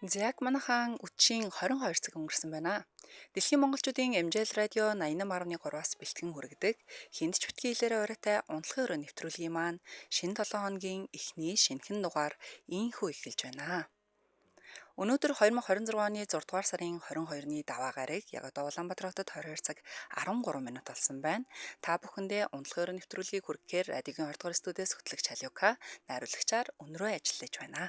Яг манайхан үдшийн 22 цаг өнгөрсөн байна. Дэлхийн монголчуудын MJL радио 88.3-аас бэлтгэн хүргэдэг хүнд ч битгий хэлээр оройтой унтлагын өрөө нэвтрүүлгийн маань шинэ 7 хоногийн эхний шинэхэн дугаар ийхүү эхэлж байна. Өнөөдөр 2026 оны 6 дугаар сарын 22-ны даваа гараг яг одоо Улаанбаатар хотод 22 цаг 13 минут болсон байна. Та бүхэндээ унтлагын өрөө нэвтрүүлгийг хүргэхээр радиогийн 20 дугаар студиэс хөтлөгч Халиука найруулагчаар өнөрөө ажиллаж байна.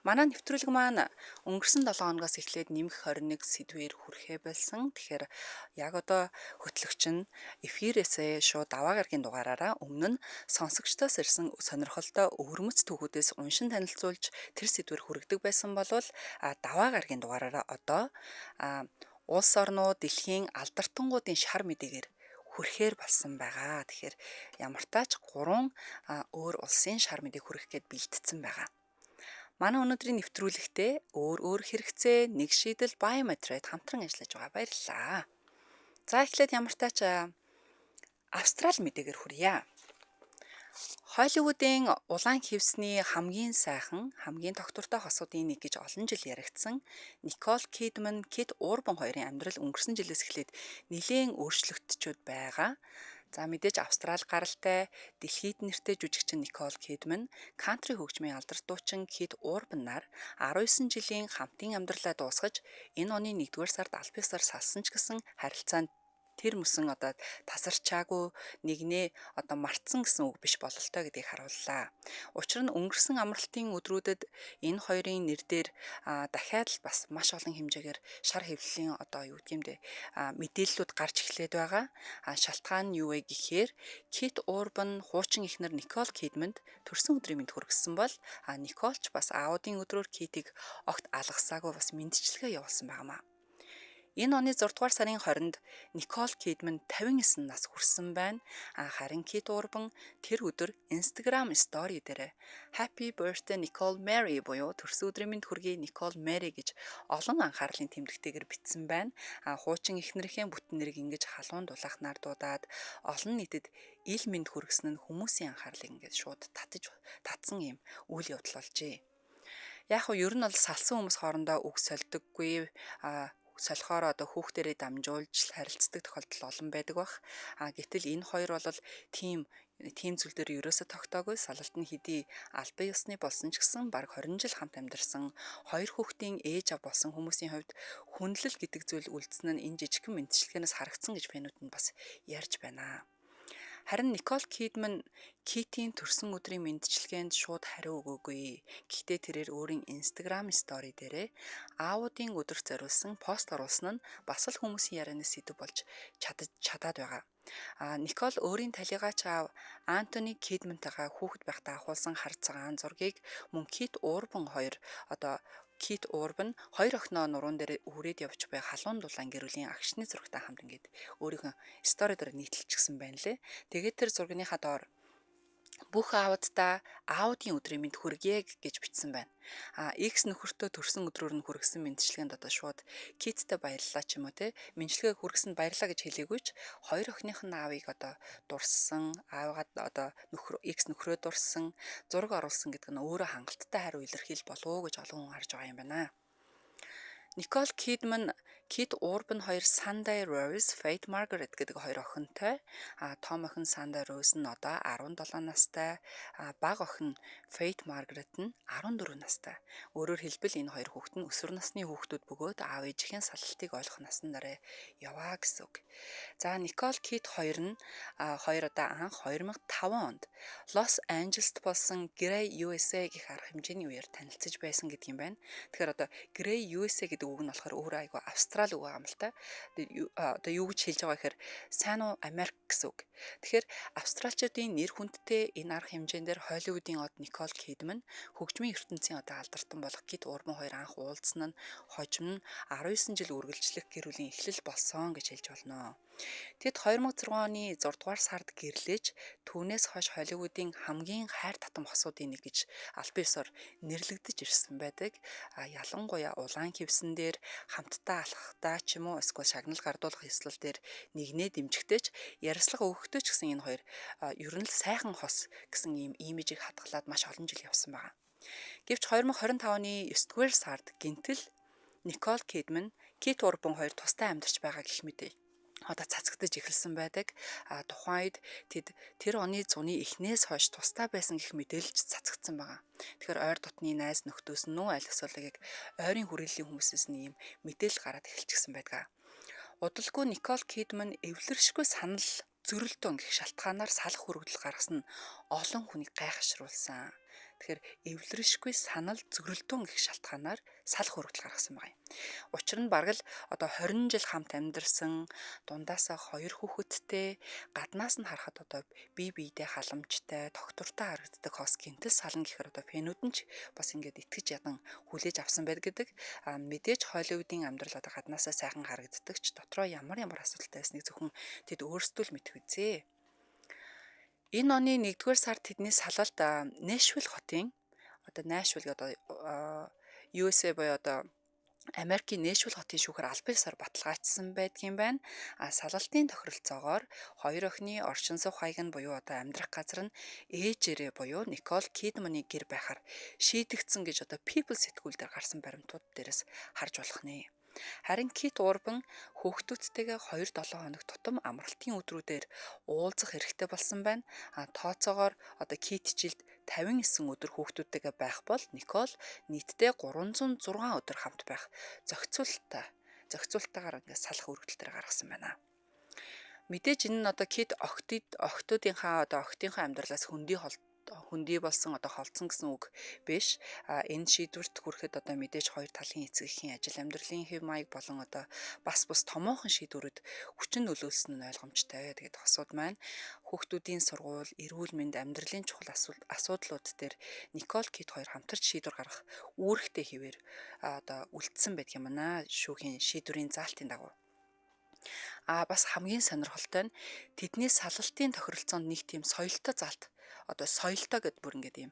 Манай нэвтрүүлэг маань өнгөрсөн 7 хоногоос эхлээд нэмэх 21 сэдвээр хүрэхээ болсон. Тэгэхээр яг одоо хөтлөгч нь эфирээсээ шууд даваа гарагийн дугаараараа өмнө нь сонсогчдоос ирсэн сонирхолтой өвөрмөц түүхүүдээс уншин танилцуулж тэр сэдвээр хүргэдэг байсан болвол даваа гарагийн дугаараараа одоо улс орнууд дэлхийн алдарттангуудын шар мэдээгээр хүрэхээр болсон байгаа. Тэгэхээр ямартаач 3 өөр улсын шар мэдээг хүргэх гээд бэлтгэсэн байгаа. Манай өнөөдрийн нэвтрүүлэгтээ өөр хэрэгцээ нэг шийдэл Biometrate хамтран ажиллаж байгаа. Баярлалаа. За эхлээд ямартаач Австрали мэдээгээр хүрье. Холливуудын улаан хивсний хамгийн сайхан, хамгийн тогтвортой хосуудын нэг гэж олон жил яригдсан Никол Кидман, Кит Урбан хоёрын амьдрал өнгөрсөн жилээс эхлээд нэлээд өөрчлөгдчихэд байгаа. За мэдээж Австрали гаралтай дэлхийд нэртэй жүжигчин Никол Кидман, кантри хөгжмийн алдарт дуучин Кит Урбан нар 19 жилийн хамтын амьдралаа дуусгаж энэ оны 1-р сард аль биесээр салсан ч гэсэн харилцаанд тэр мөсөн одоо тасарчаагүй нэгнээ одоо мартсан гэсэн үг биш бололтой гэдгийг харууллаа. Учир нь өнгөрсөн амралтын өдрүүдэд энэ хоёрын нэр дээр дахиад л бас маш олон хэмжээгээр шар хэвлэлийн одоо юу гэмдэ мэдээллүүд гарч эхлээд байгаа. Шалтгаан нь юу вэ гэхээр Кит Урбан хуучин эхнэр Никол Кидманд төрсөн өдрийн мэнд хүргэсэн бол Николч бас аудын өдрөөр Китийг огт алгасаагүй бас мэндчилгээ явуулсан байнамаа. Энэ оны 6 дугаар сарын 20-нд Никол Кидман 59 нас хүрсэн байна. Харин Кит Урбан тэр өдөр Instagram story дээр Happy birthday Nicole Mary буюу төрсөн өдрийн мэнд хүргэе Nicole Mary гэж олон анхаарлын тэмдэгтэйгээр бичсэн байна. Хуучин эхнэрийнхээ бүтэн нэрийг ингэж халуун дулаахнаар дуудаад олон нийтэд ил мэнд хүргэсэн нь хүмүүсийн анхаарлыг ингэж шууд татсан юм үйл явдал болжээ. Яг нь ер нь бол салсан хүмүүс хоорондоо үг сольдөггүй солихоор одоо хүүхдэрээ дамжуулж харилцдаг тохиолдол олон байдаг бах. Гэтэл энэ хоёр бол тийм зүйл дээр ерөөсө тогтоогүй салалт нь хэдий албан ёсны болсон ч гэсэн бараг 20 жил хамт амьдарсан хоёр хүүхдийн ээж ав болсон хүмүүсийн хувьд хүндлэл гэдэг зүйл үлдсэн нь энэ жижигхэн мэдчилгээнээс харагдсан гэж фэнүүд нь бас ярьж байна. Харин Никол Кидман Китийн төрсөн өдрийн мэндчилгээнд шууд хариу өгөөгүй. Гэхдээ тэрээр өөрийн Instagram story дээрээ аудын өдөрт зориулсан пост оруулсан нь бас л хүмүүсийн ярианы сэдэв болж чадаад байгаа. Никол өөрийн талигаач аав Антони Кидмантайгаа хүүхэд байхдаа ахуулсан хар цагаан зургийг мөн Кит Урбан хоёр одоо Кит Урбан хоёр охиноо нуруунд дээр үрээд явж буй халуун дулаан гэрүүлийн агшны зурагтай хамт ингээд өөрийнхөө стори дээр нийтэлчихсэн байна лээ. Тэгээд тэр зургийнхаа доор бүх аавдаа аудын өдрийн мэнд хүргэе гэж бичсэн байна. X нөхөртөө төрсөн өдрөөр нь хүргэсэн мэндчилгээнд одоо шууд Киттэй баярлалаа ч юм уу те. Мэндчилгээ хүргэсэнд баярлалаа гэж хэлээгүйч хоёр охиных нь аавыг одоо дурссан, аавгаад одоо X нөхрөө дурссан, зураг оруулсан гэдэг нь өөрөө хангалттай хариу илэрхийл болов уу гэж олон хүн харж байгаа юм байна. Никол Кидман, Кит Урбан хоёр Sunday Rose, Faith Margaret гэдэг хоёр охинтой. Том охин Sunday Rose нь одоо 17 настай, бага охин Faith Margaret нь 14 настай. Өөрөөр хэлбэл энэ хоёр хүүхэд нь өсвөр насны хүүхдүүд бөгөөд аав ээжийн салалтыг ойлгох насны дараа яваа гэсэн үг. За Никол Кит хоёр нь одоо анх 2005 онд Лос Анжелест болсон Grey USA гэх арга хэмжээний үеэр танилцж байсан гэдэг юм байна. Тэгэхээр одоо Grey USA гэдэг үг нь болохоор өөрөө айгүй Австрали үг юм л та. Одоо юу гэж хэлж байгаа гэхээр сайн уу Америк гэсэн үг. Тэгэхээр австралчуудын нэр хүндтэй энэ арга хэмжээндээр Холливуудын од Никол Кидман хөгжмийн ертөнцийн одоо алдартан болох Кит Урбан хоёр анх уулзсан нь хожим нь 19 жил үргэлжлэх гэр бүлийн эхлэл болсон гэж хэлж болно. Тэд 2006 оны 6 дугаар сард гэрлэж түүнээс хойш Холливуудын хамгийн хайр татам хосуудын нэг гэж албан ёсоор нэрлэгдэж ирсэн байдаг. Ялангуяа улаан хивсэн дээр хамтдаа алхахдаа ч юм уу эсвэл шагнал гардуулах ёслол дээр нэгнээ дэмжигтэйч ярилцлага өгөхтэй ч гэсэн энэ хоёр ер нь л сайхан хос гэсэн ийм имижийг хадгалаад маш олон жил явсан байна. Гэвч 2025 оны 9-р сард гинтэл Никол Кидман, Кит Урбан хоёр тусдаа амьдарч байгаа гэх мэт одоо цацагдж эхэлсэн байдаг. Тухайн үед тэр оны зуны эхнээс хойш тусдаа байсан гэх мэдээлж цацагдсан байгаа. Тэгэхээр ойр дотны найз нөхдөөс нүү аль эсвэл ойрын хүрээллийн хүмүүсээс нь ийм мэдээлэл гараад эхэлчихсэн байдаг. Удалгүй Никол Кидман эвлэршгүй санал зөрөлдөөн гэх шалтгаанаар салах хүрэгдэл гаргасан нь олон хүнийг гайхашруулсан. Тэгэхээр эвлэршгүй санал зөрөлдөөн гэх шалтгаанаар салах хүрэгдэл гаргасан байна. Учир нь бараг л одоо 20 жил хамт амьдарсан, дундаасаа 2 хүүхэдтэй, гаднаас нь харахад одоо бие биедээ халамжтай, тогтвортой харагддаг хос гинтэл сална гэхээр одоо фэнүүд нь ч бас ингээд итгэж ядан хүлээж авсан байд гэдэг. Мэдээж Холливуудын амьдрал одоо гаднаасаа сайхан харагддаг ч дотроо ямар асуудалтай байсныг зөвхөн тэд өөрсдөө л мэдэх үзээ. Энэ оны 1-р сард тэдний салалт Нэшвилл хотын одоо Нэшвилл одоо USA буюу одоо Америкийн Нэшвилл хотын шүүхээр албан ёсоор баталгаажсан байдгийн байна. Салалтын тохиролцоогоор хоёр охины оршин суух хаяг нь буюу одоо амьдрах газар нь ээжээрээ буюу Никол Кидманы гэр байхаар шийдэгдсэн гэж одоо People сэтгүүл дээр гарсан баримтууд дээрээс харж болох нэ. Харин Кит Урбан хүүхдүүдтэйгээ 2-7 хоног тутам амралтын өдрүүдээр уулзах хэрэгтэй болсон байна. Тооцоогоор одоо Кит жилд 59 өдөр хүүхдүүдтэйгээ байх бол Никол нийтдээ 306 өдөр хамт байх зохицуулалтаагаар ингээд салах үргэлтээр гаргасан байна. Мэдээж энэ нь одоо Кит охтуудынхаа амьдралаас хөндий болсон одоо холцсон гэсэн үг биш. Энэ шийдвэрт хүрэхэд одоо мэдээж хоёр талын эцэгхийн ажил амьдралын хэв маяг болон одоо бас томоохон шийдвэрүүд хүчин нөлөөлсөн нь ойлгомжтой. Тэгээд асуудал маань хүүхдүүдийн сургууль, эрүүл мэнд, амьдралын чухал асуудлууд дээр Никол Кит хоёр хамтарч шийдвэр гаргах үүрэгтэй хэвээр одоо үлдсэн байдаг юм аа шүүхийн шийдвэрийн заалтын дагуу. Бас хамгийн сонирхолтой нь тэдний салалтын тохиролцоонд нэг тийм соёлтой заалт одоо соёлтой гэдээ бүр ингээд юм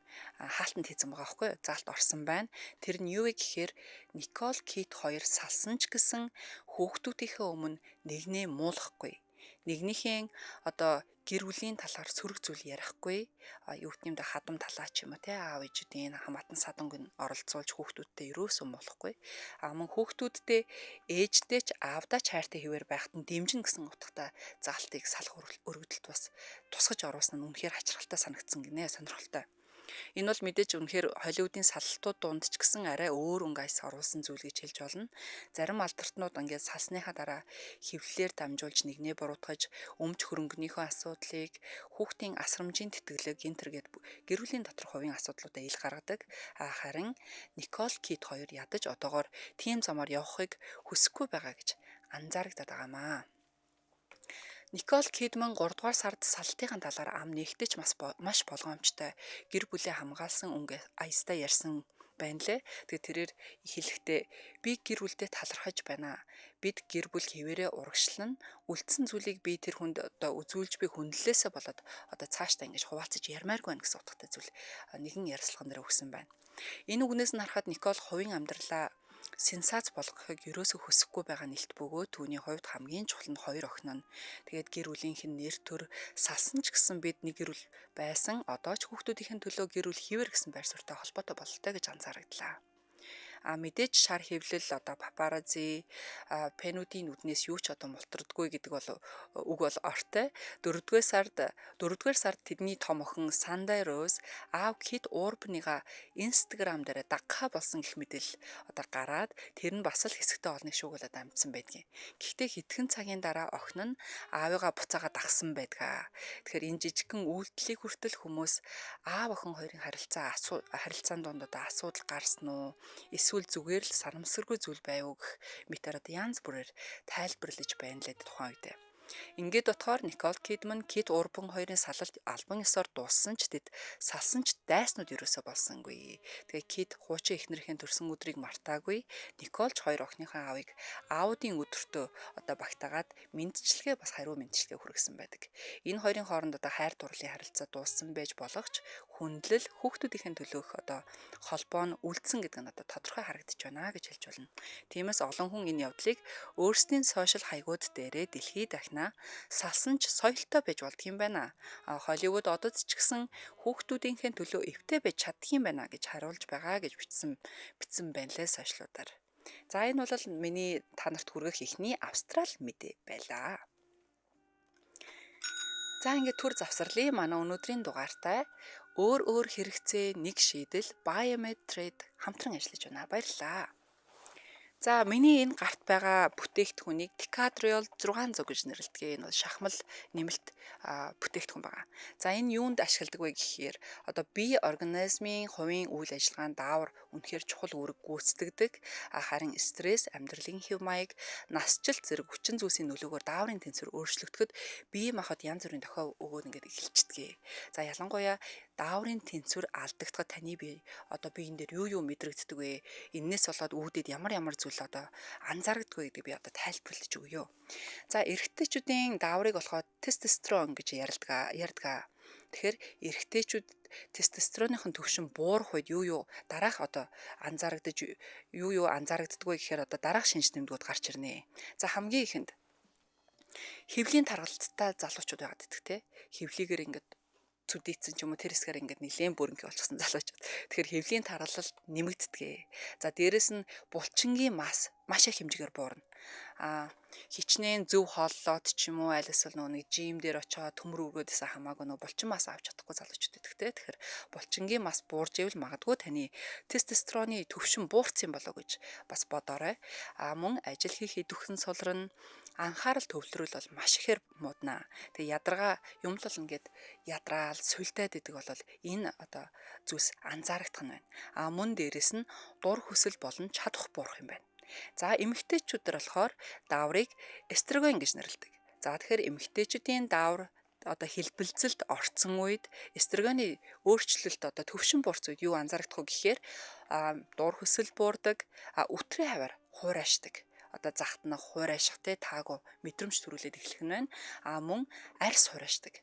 хаалтанд хийсэн байгаа байхгүй юу? Заалт орсон байна. Тэр нь юу вэ гэхээр Никол Кит хоёр салсан ч гэсэн хүүхдүүдийнхээ өмнө нэгнээ муулахгүй. Нэгнийхээ одоо гэр бүлийн талаар сөрөг зүйл ярихгүй, юу гэх юм да хадам талаа ч юм уу те аав ээжүүдийн хамаатан саданг нь оролцуулж хүүхдүүдтэй ерөөсөө муулахгүй. Мөн хүүхдүүдтэй ээжтэй ч аавдаа ч хайртай хэвээр байхад нь дэмжин гэсэн утгатай заалтыг салах өргөдөлт бас тусгаж оруулсан нь үнэхээр хачирхалтай санагдсан гинэ, сонирхолтой. Энэ бол мэдээж үнэхээр Холливуудын салалтууд дунд ч гэсэн арай өөр өнгө аяс оруулсан зүйл гэж хэлж болно. Зарим алдартнууд ингээд салсныхаа дараа хэвлэлээр дамжуулж нэгнээ буруутгаж, өмч хөрөнгөнийхөө асуудлыг, хүүхдийн асрамжийн тэтгэлэг гинтэргээд гэр бүлийн доторх хувийн асуудлуудаа ил гаргадаг. Харин Никол Кит хоёр ядаж одоогоор тийм замаар явахыг хүсэхгүй байгаа гэж анзаарэгдээд байгаамаа. Никол Кидман 3-р сард салтынхаа талаар ам нэгтэж маш болгоомжтой гэр бүлээ хамгаалсан өнгө аястай ярьсан байна лээ. Тэгээд тэрээр хэлэхдээ би гэр бүлдээ талархаж байна. Бид гэр бүл хэвээрээ урагшлан үлдсэн зүйлийг би тэр хүнд одоо үзүүлж би хүндлээсээ болоод одоо цаашдаа ингэж хуваалцаж ярмааргүй байна гэсэн утгатай зүйл нэгэн ярилцлаган дээр өгсөн байна. Энэ үгнээс нь харахад Никол хувийн амьдралаа сенсац болгохыг ерөөсөө хүсэхгүй байгаа нэлт бөгөөд түүний хувьд хамгийн чухал нь хоёр охин нь. Тэгээд гэр бүлийнх нь нэр төр салсан ч гэсэн бид нэг гэр бүл байсан. Одоо ч хүүхдүүдийн төлөө гэр бүл хийвэр гэсэн байр суурьтай холбоотой бололтой гэж анзаараглаа. Мэдээж шар хэвлэл одоо папараззи пенүүдийн үднээс юу ч одоо мултрдаггүй гэдэг бол үг бол ортой. 4-р сард тэдний том охин Сандай Роуз аав Кит Урбаныга Instagram дээр дагхаа болсон гэх мэдээл одоо гараад тэр нь бас л хэсэгтэй олныг шүүгүүлээд амжсан байдгийн. Гэхдээ хэдхэн цагийн дараа охин нь аавыгаа буцаага дагсан байдгаа. Тэгэхээр энэ жижигхэн үйлдэлийг хүртэл хүмүүс аав охин хоёрын харилцаанд донд одоо асуудал гарсан уу? Эсвэл зүгээр л сарамсаргүй зүйл байв гэх мэтэр одоо янз бүрээр тайлбарлаж байна лээ тухайн үедээ. Ингээд дотоор Никол Кидман, Кит Урбан хоёрын салалт албан ёсоор дууссан ч тэд салсан ч дайснууд ерөөсөө болсонгүй. Тэгээ Кит хуучин эхнэрийн төрсөн өдрийг мартаагүй. Никол ч хоёр охиныхоо аавыг аудын өдөртөө одоо багтаагаад мэдчилгээ бас хариу мэдчилгээ хүргэсэн байдаг. Энэ хоёрын хооронд одоо хайр дурлалын харилцаа дууссан байж болох ч хүндлэл хүүхдүүдийн төлөөх одоо холбоо нь үлдсэн гэдэг нь одоо тодорхой харагдаж байна гэж хэлж болно. Тиймээс олон хүн энэ явдлыг өөрсдийн сошиал хаягууд дээрээ дэлхийд дахина салсан ч соёлтой байж болдго юм байна. Холливуд одод ч гэсэн хүүхдүүдийн төлөө эвтэй байж чаддаг юм байна гэж харуулж байгаа гэж бичсэн байна лээ сошиалуудаар. За энэ бол миний та нарт хүргэх эхний австрал мэдээ байлаа. За ингээд төр завсарлын манай өнөөдрийн дугаартай өөр хэрэгцээ нэг шийдэл Biomed-Trade хамтран ажиллаж байна. Баярлалаа. За миний энэ гарт байгаа бүтээгдэхүүнийг Decadriol 600 гэж нэрлэдэг. Энэ бол шахмал нэмэлт бүтээгдэхүүн байгаа. За энэ юунд ашигладаг вэ гэхээр одоо бие организмын хувийн үйл ажиллагаанд даавар үнэхээр чухал үүрэг гүйцэтгэдэг. Харин стресс, амьдралын хэв маяг, насжилт зэрэг хүчин зүйлсийн нөлөөгөөр дааврын тэнцвэр өөрчлөгдөхөд бие махбод янз бүрийн дохио өгөөд ингээд эхэлчихдэг. За ялангуяа дааврын тэнцвэр алдагдахад таны бие одоо биеийн дээр юу мэдрэгддэг вэ? Эннээс болоод үүдээд ямар зүйл одоо анзаардаг гэдэг би одоо тайлбарлаж өгье. За эрэгтэйчүүдийн дааврыг болохоо тестостерон гэж ярьдаг. Тэгэхээр эрэгтэйчүүд тестостероныхон түвшин буурах үед дараах одоо анзаардаг вэ гэхээр одоо дараах шинж тэмдгүүд гарч ирнэ. За хамгийн ихэнд хэвлийн таргалттай залуучууд байгаад идэх те. Хэвлийгээр ингээд зүдийцэн ч юм уу тэр хэсгээр ингээд нэлээд бүрэнхий болчихсон залуучууд. Тэгэхээр хэвлийн таргалалт нэмэгддэг. За дээрэс нь булчингийн мас маш их хэмжээгээр буурна. Хичнээн зөв хооллоод ч юм уу аль эсвэл нэг жим дээр очиод төмөр өргөөдөөсөө хамаагүй булчин мас авч чадахгүй залуучууд идэгтэй. Тэгэхээр булчингийн мас буурж ивэл магадгүй таны тестостероны түвшин буурсан болоо гэж бас бодоорой. Мөн ажил хийх идэвхэн сулран анхаарал төвлөрөл бол маш ихээр муудна. Тэгээ ядаргаа юм л бол ингээд ядраал суйлтаад идэг бол энэ одоо зүйлс анзаарагдах нь байна. Мөн дээрэс нь дур хүсэл болон чадах буурах юм байна. За эмэгтэйчүүдэр болохоор дааврыг эстроген гэж нэрлэдэг. За тэгэхээр эмэгтэйчүүдийн даавар одоо хэлбэлзэлд орцсон үед эстрогены өөрчлөлт одоо төвшин буурц үед юу анзаарагдах вэ гэхээр дур хүсэл буурдаг, өтрийн хавар хуурайшдаг. Одоо захтнах, хуурайших таагүй мэдрэмж төрүүлээд эхлэх нь байна. Мөн арьс хуурайшдаг.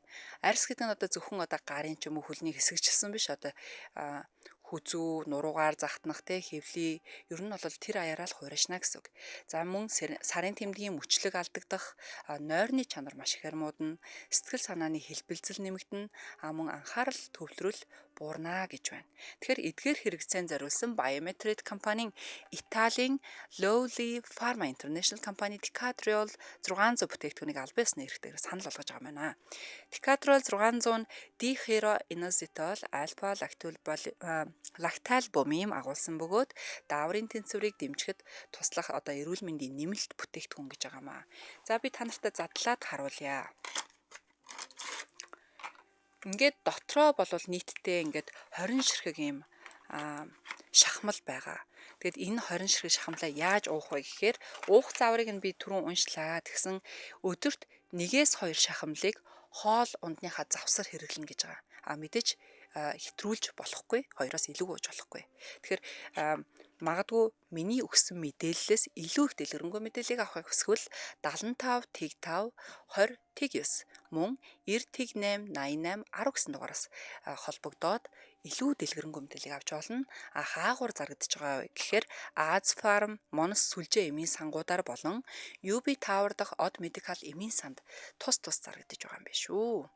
Арьс гэдэг нь одоо зөвхөн одоо гарын ч юм уу хөлний хэсэгчлсэн биш одоо хүзүү, нуруугаар захтнах хэвлий ер нь бол тэр аяараа л хуурайшна гэсэн үг. За мөн сарын тэмдгийн мөчлөг алдагдах, нойрны чанар маш ихээр муудна, сэтгэл санааны хэлбэлзэл нэмэгдэнэ, мөн анхаарал төвлөрөл буурна гэж байна. Тэгэхээр эдгээр хэрэгцээнд зориулсан Biomed-Trade компанийн Италийн Lowly Pharma International компани Decadriol 600 бүтээгдэхүүнийг аль биесны эрхтэйгээр санал болгож байгаа юм байна. Decadriol 600 нь дихлороинозетол, альфа лакталбумин агуулсан бөгөөд дааврын тэнцвэрийг дэмжихэд туслах одоо эрүүл мэндийн нэмэлт бүтээгдэхүүн гэж байгаа маа. За би та нартай задлаад харуулъя. Ингээд дотроо болвол нийтдээ ингээд 20 ширхэг юм шахмал байгаа. Тэгэд энэ 20 ширхэг шахамлаа яаж уух вэ гэхээр уух зааврыг нь би түрүүн уншлаа. Тэгсэн өдөрт 1-2 шахамлыг хоол ундныхаа завсар хэрэглэнэ гэж байгаа. Мэдээж хэтрүүлж болохгүй, 2-оос илүү ууж болохгүй. Тэгэхээр магадгүй миний өгсөн мэдээллээс илүү их дэлгэрэнгүй мэдээллийг авахыг хүсвэл 75 тэг 5 20 тэг 9 мөн 90 тэг 8 88 10 гэсэн дугаараас холбогдоод илүү дэлгэрэнгүй мэдээллийг авч болно. Хаагур зарагдаж байгаа вэ гэхээр Азфарм, Монос сүлжээ эмийн сангуудаар болон UB Tower дахь Од Medical эмийн санд тус зарагдаж байгаа юм биш үү.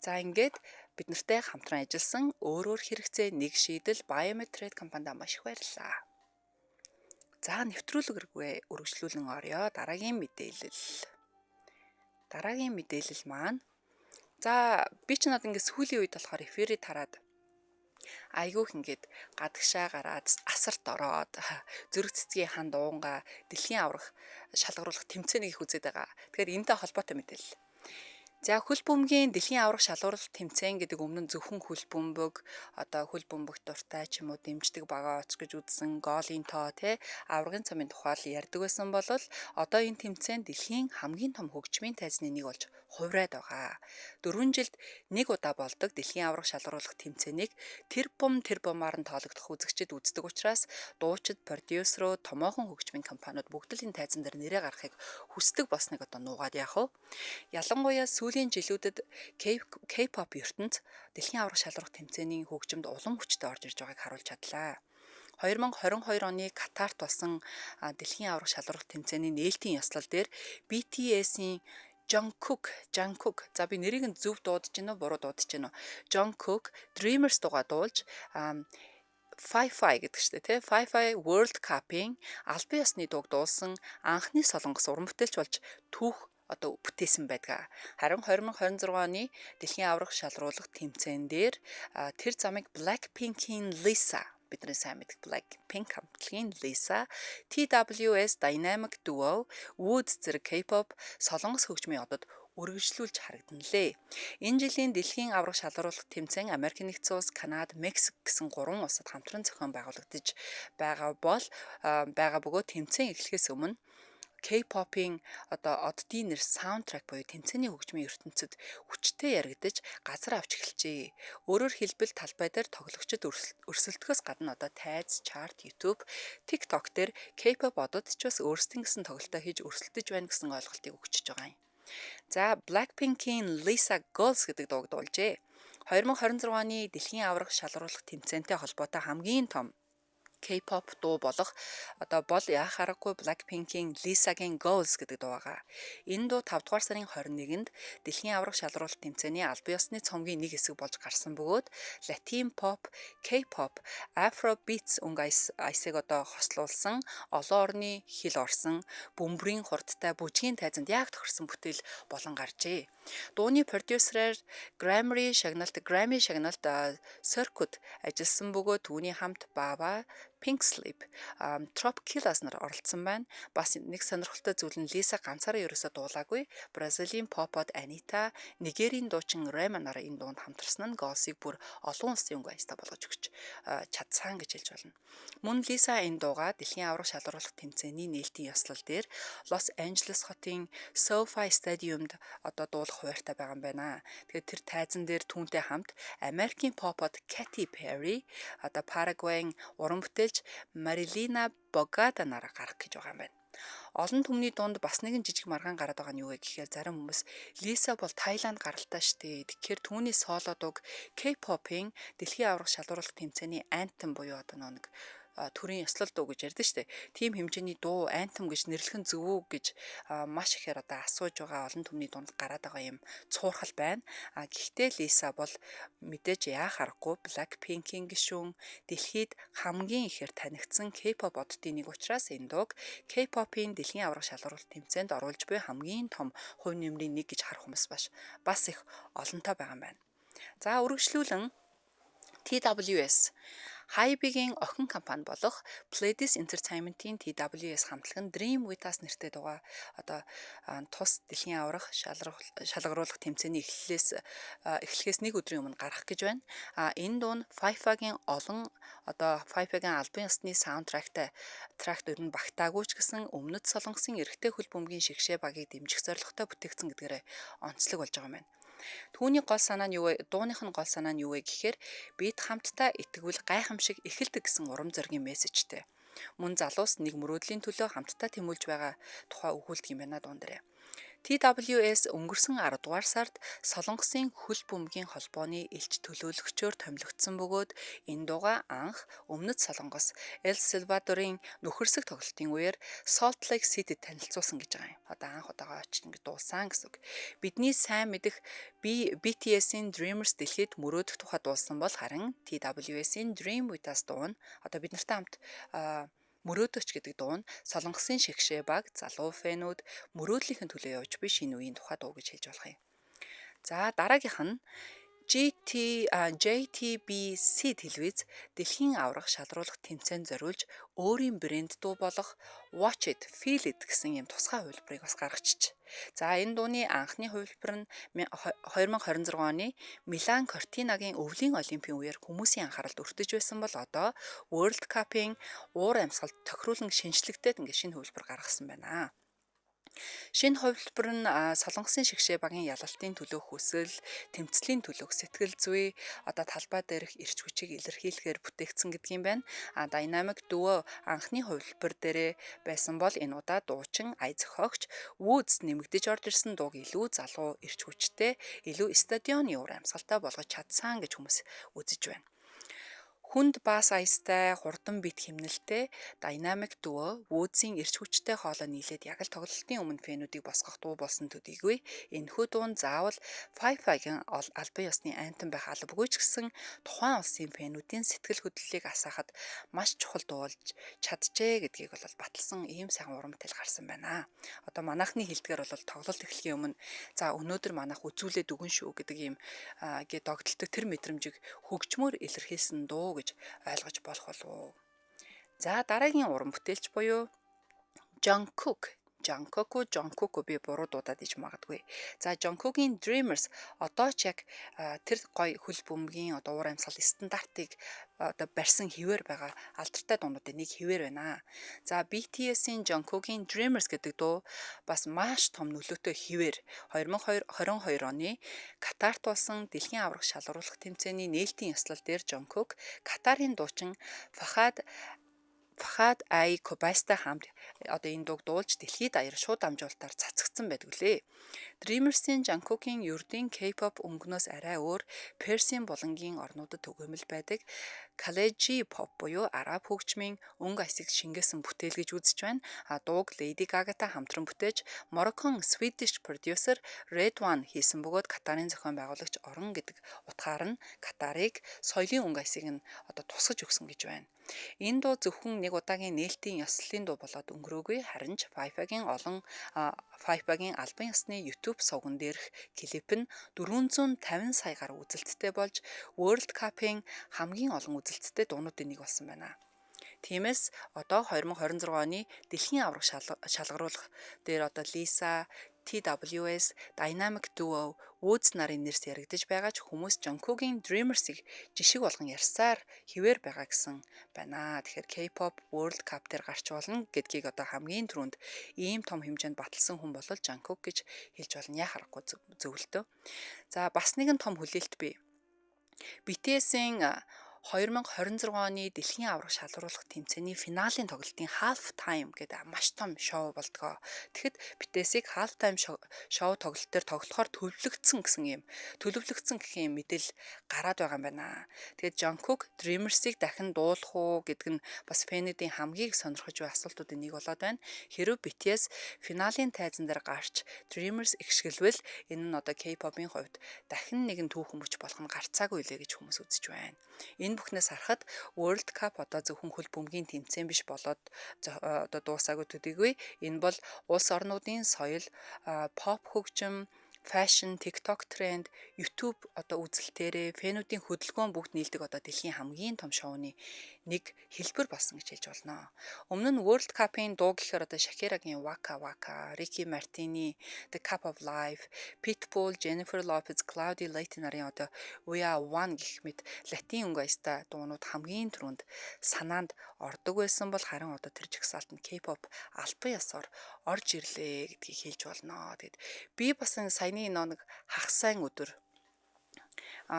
За ингээд бид нартай хамтран ажилласан өөр хэрэгцээ нэг шийдэл Biomed-Trade компанид маш их баярлалаа. За нэвтрүүлэг үргэлжлүүлэн орё. Дараагийн мэдээлэл маань. За би ч надад ингээд сүүлийн үед болохоор эфирийг тараад айгүйх ингээд гадагшаа гараад асарт ороод зүрх цэцгийн ханд уунга дэлхийн аврах шалгаруулах тэмцээнийг их үзээд байгаа. Тэгэхээр энэтэй холбоотой мэдээлэл. За хөл бөмбөгийн дэлхийн аврах шалгуулалт тэмцээн гэдэг өмнө нь зөвхөн хөл бөмбөг одоо хөл бөмбөгт дуртай ч юм уу дэмждэг бага оц гэж үзсэн голын тоо аврагын цомын тухай ярьдаг байсан бол одоо энэ тэмцээн дэлхийн хамгийн том хөгжмийн тайзны нэг болж хувраад байгаа. 4 жилд нэг удаа болдог дэлхийн аврах шалгаруулах тэмцээнийг тэр бумаар нь тоологдох үзэгчид үздэг учраас дуучид, продюсерoo, томоохон хөгжмийн компаниуд бүгд л энэ тайзан дээр нэрээ гаргахыг хүсдэг болсныг одоо нуугаад яах вэ? Ялангуяа сүүлийн жилүүдэд K-pop ертөнд дэлхийн аварга шалрах тэмцээний хөгжимд улам хүчтэй орж ирж байгааг харуулж чадлаа. 2022 оны Катарт болсон дэлхийн аварга шалрах тэмцээний нээлтийн ёслол дээр BTS-ийн Jungkook за би нэрийг нь зөв дуудаж гинэ буруу дуудаж гинэ. Jungkook Dreamers дуугаа дуулж Fi-Fi гэдэг чтэй тий Fi-Fi World Cup-ийн албан ёсны дууг дуулсан анхны солонгос уран бүтээлч болж түүх бүтээсэн байдаг. Харин 2026 оны дэлхийн аварга шалруулах тэмцээн дээр тэр замыг Blackpink-ийн Lisa бидний сайн мэддэг Blackpink хамтлагийн Lisa, TWS Dynamic Duo, Woods зэрэг K-pop солонгос хөгжмийн одод үргэлжлүүлж харагдана лээ. Энэ жилийн дэлхийн аварга шалруулах тэмцээн Америк нэгдсэн улс, Канада, Мексик гэсэн 3 улсад хамтран зохион байгуулагдаж байгаа бөгөөд тэмцээн эхлэхээс өмнө K-pop-ийн оддын нэр саундтрек буюу тэмцээний хөгжмийн ертөнцид хүчтэй яригдаж газар авч эхэлжээ. Өөрөөр хэлбэл талбай дээр тоглогчид өрсөлдөхөөс гадна тайз, чарт, YouTube, TikTok дээр K-pop одод ч бас өөрсдийн гэсэн тоглолтоо хийж өрсөлдөж байна гэсэн ойлголтыг өгчөж байгаа юм. За Blackpink-ийн Lisa Goals гэдэг дууг дуулжээ. 2026 оны дэлхийн аварга шалруулах тэмцээнтэй холбоотой хамгийн том K-pop дуу болох бол яхаарахгүй Blackpink-ийн Lisa-гийн Goals гэдэг дуу байгаа. Энэ дуу 5 дугаар сарын 21-нд дэлхийн аварга шалруулалт тэмцээний албан ёсны цомгийн нэг хэсэг болж гарсан бөгөөд Latin pop, K-pop, Afrobeats өнгө аясыг хослуулсан олон орны хэл орсон бөмбөрийн хурдтай бүжгийн тайзанд яг тохирсон бүтээл болон гаржээ. Дууны продюсераар Grammy шагналт Circuit ажилласан бөгөөд түүний хамт Baba, Pink Slip, Tropicals нар оролцсон байна. Бас нэг сонирхолтой зүйл нь Lisa ганцаараа ерөөсө дуулаагүй. Бразилийн попод Anita, Нигерийн дуучин Rema нар энэ дуунд хамтарсан нь Goals-ыг бүр олон улсын өнгө аястай болгож өгч чадсан гэж хэлж болно. Мөн Lisa энэ дуугаа дэлхийн аварга шалруулах тэмцээний нээлтийн ёслол дээр Лос Анжелес хотын SoFi Stadium-д дуулах хуваартай байгаа юм байна. Тэгэхээр тэр тайзан дээр түүнтэй хамт Америкийн попод Katy Perry, Парагвайн уран бүтээлч Marilina Bogada нараа гарах гэж байгаа юм байна. Олон түмний дунд бас нэгэн жижиг маргаан гараад байгаа нь юу вэ гэхээр зарим хүмүүс Lisa бол Таиланд гаралтай штэ. Тэгэхээр түүний соло дуг K-pop-ийн дэлхийн аварга шалруулах тэмцээний anthem буюу нэг төрийн ёслол дуу гэж ярьдэн штэ. Тим хэмжээний дуу anthem гэж нэрлэх нь зөв үү гэж маш ихээр асууж байгаа олон түмний дунд гараад байгаа юм цуурхал байна. Гэхдээ Lisa бол мэдээж яах аргагүй Blackpink-ийн гишүүн, дэлхийд хамгийн ихээр танигдсан K-pop оддын нэг учраас энэ дууг K-pop-ийн дэлхийн аварга шалруулалт тэмцээнд оруулж буй хамгийн том хувь нэмрийн нэг гэж харах хүмүүс бас их олонтой байгаа юм байна. За үргэлжлүүлэн TWS Hybe-гийн охин компани болох Pledis Entertainment-ийн TWS хамтлаг нь Dream With Us нэртэй дуугаа тус дэлхийн аварга шалгаруулах тэмцээний эхлэхээс нэг өдрийн өмнө гарах гэж байна. Энэ дуу нь Fi-Fi-гийн Fi-Fi-гийн албан ёсны саундтракт өрн багтаагүй ч гэсэн өмнөд солонгосын эрэгтэй хөл бөмбөгийн шигшээ багийг дэмжих зорилготой бүтээгдсэн гэдгээрээ онцлог болж байгаа юм байна. Дууных нь гол санаа нь юу вэ гэхээр бид хамтдаа итгэвэл гайхамшиг эхэлдэг гэсэн урам зоригийн мессежтэй. Мөн залуус нэг мөрөөдлийн төлөө хамтдаа тэмүүлж байгаа тухай өгүүлдэг юм байна дуун дээр. TWS өнгөрсөн 10 дугаар сард Солонгосын хөл бөмбөгийн холбооны элч төлөөлөгчөөр томилогдсон бөгөөд энэ дууга анх өмнөд Солонгос Эл Сальвадорын нөхөрсөг тоглолтын үеэр Salt Lake City танилцуулсан гэж байгаа юм. Анх удаага очиж ингэ дуулсан гэсэн үг. Бидний сайн мэдэх BTS-ийн Dreamers дэлхийд мөрөөдөх тухай дуулсан бол харин TWS-ийн Dream With Us дуу нь бид нартай хамт мөрөөдөгч гэдэг дуу нь солонгосын шигшээ баг залуу фэнүүд мөрөөдлийнхэн төлөө явж буй шинэ үеийн тухай дуу гэж хэлж болох юм. За дараагийнх нь JTBC телевиз дэлхийн аварга шалруулах тэмцээнд зориулж өөрийн брэнд дуу болох Watch It, Feel It гэсэн юм тусгай хувилбарыг бас гаргачих. За энэ дууны анхны хувилбар нь 2026 оны Милан Кортинагийн өвлийн олимпийн үеэр хүмүүсийн анхааралд өртөж байсан бол одоо World Cup-ийн уур амьсгалд тохируулан шинжлэхдээ шинэ хувилбар гаргасан байна. Шинэ хувилбар нь солонгосын шигшээ багийн ялалтын төлөөх хүсэл, тэмцлийн төлөөх сэтгэл зүй, талбай дээрх эрч хүчийг илэрхийлэхээр бүтээгдсэн гэдгийм байна. Dynamic Duo анхны хувилбар дээрээ байсан бол энэ удаа дуучин, ая зохиогч, Woods нэмэгдэж орж ирсэн дууг илүү залуу, эрч хүчтэй, илүү стадионы уур амьсгалтай болгож чадсан гэж хүмүүс үзэж байна. Хүнд бас аястай, хурдан бит хэмнэлтэй Dynamic Duo Woods-ийн эрч хүчтэй хоолой нийлээд яг л тоглолтын өмнө фэнүүдийг босгох дуу болсон төдийгүй энэхүү дуунд заавал Fi-Fi-гийн албан ёсны антhem байх албагүй ч гэсэн тухайн улсын фэнүүдийн сэтгэл хөдлөлийг асаахад маш чухал дуу болж чаджээ гэдгийг бол баталсан ийм сайхан уран бүтээл гарсан байна. Манайхны хэлдгээр бол тоглолт эхлэхийн өмнө за өнөөдөр манайх үзүүлээд үгэн шүү гэдэг ийм гээ догдолдог тэр мэдрэмжийг хөгжмөөр илэрхийлсэн дуу гэж ойлгож болох болов. За дараагийн уран бүтээлч буюу Jungkook би буруу дуудаад иж магадгүй. За Jungkook-ийн Dreamers одоо ч яг тэр гоё хөл бөмбөгийн уур амьсгал стандартыг барьсан хിവэр байгаа алдартай дуунуудын нэг хിവэр байна. За BTS-ийн Jungkook-ийн Dreamers гэдэг дуу бас маш том нөлөөтэй хിвэр 2022 оны Катарт болсон дэлхийн аварга шалгаруулах тэмцээний нээлтийн ёслол дээр Jungkook Катарын дуучин Fahad Ай Кобастай хамт энэ дууг дуулж дэлхийд даяар шууд амжуулалтаар цацагдсан байдаг лээ. Dreamers-ийн Jungkook-ийн ердийн K-pop өнгөнөөс арай өөр Персийн булангийн орнуудад түгээмэл байдаг Kaleji pop буюу араб хөгжмийн өнгө аясыг шингээсэн бүтээл гэж үзэж байна. Дууг Lady Gaga-тай хамтран бүтээж Moroccan Swedish producer Red One хийсэн бөгөөд Катарын зохион байгуулагч орон гэдэг утгаар нь Катарыг соёлын өнгө аясыг нь тусгаж өгсөн гэж байна. Энэ дуу зөвхөн нэг удаагийн нээлтийн ёслолын дуу болоод өнгөрөөгүй харин ч Fi-Fi-гийн албан ёсны YouTube сувган дээрх клип нь 450 сая гаруй үзэлттэй болж World Cup-ын хамгийн олон үзэлттэй дуунуудын нэг болсон байна. Тиймээс 2026 оны дэлхийн аварга шалгаруулах дээр Lisa, TWS, Dynamic Duo, Woods нарын нэрс яригдж байгаа ч хүмүүс Jungkook-ийн Dreamers-ыг жишг болгон ярьсаар хിവэр байгаа гэсэн байна. Тэгэхээр K-pop World Cup дээр гарч болно гэдгийг хамгийн түрүүнд ийм том хэмжээнд баталсан хүн бол Jungkook гэж хэлж болно. Яхахгүй зөвлөлтөө. За бас нэгэн том хүлээлт бий. BTS-ийн 2026 оны дэлхийн аварга шалгаруулах тэмцээний финалийн тоглолтын half time гэдэг маш том шоу болдгоо. Тэгэхэд BTS-ийг half time шоу тоглолт дээр тоглохоор төлөвлөгдсөн гэх юм мэдээлэл гараад байгаа юм байна. Тэгээд Jungkook Dreamers-ийг дахин дуулах уу гэдэг нь бас фэнүүдийн хамгийн сонирхож буй асуултуудын нэг болоод байна. Хэрэв BTS финалийн тайзан дээр гарч Dreamers ихшгэлвэл энэ нь K-pop-ийн хувьд дахин нэгэн түүхэн мөч болох нь гарцаагүй лээ гэж хүмүүс үзэж байна. Энэ бүхнээс харахад World Cup зөвхөн хөл бөмбөгийн тэмцээн биш болоод дуусаагүй төдийгүй энэ бол улс орнуудын соёл, pop хөгжим, fashion, TikTok тренд, YouTube үзэлтээрээ фэнүүдийн хөдөлгөөн бүгд нийлдэг дэлхийн хамгийн том шоуны нэг хэлбэр болсон гэж хэлж болно. Өмнө нь World Cup-ын дуу гэхээр Shakira-гийн Waka Waka, Ricky Martin-ийн The Cup of Life, Pitbull, Jennifer Lopez, Claudia Leighty нарын We Are One гэх мэт латин өнгө аястай дуунууд хамгийн түрүүнд санаанд ордог байсан бол харин тэр жагсаалтанд K-pop албан ёсоор орж ирлээ гэдгийг хэлж болно. Тэгэд би бас саяны нэг хагас сайн өдөр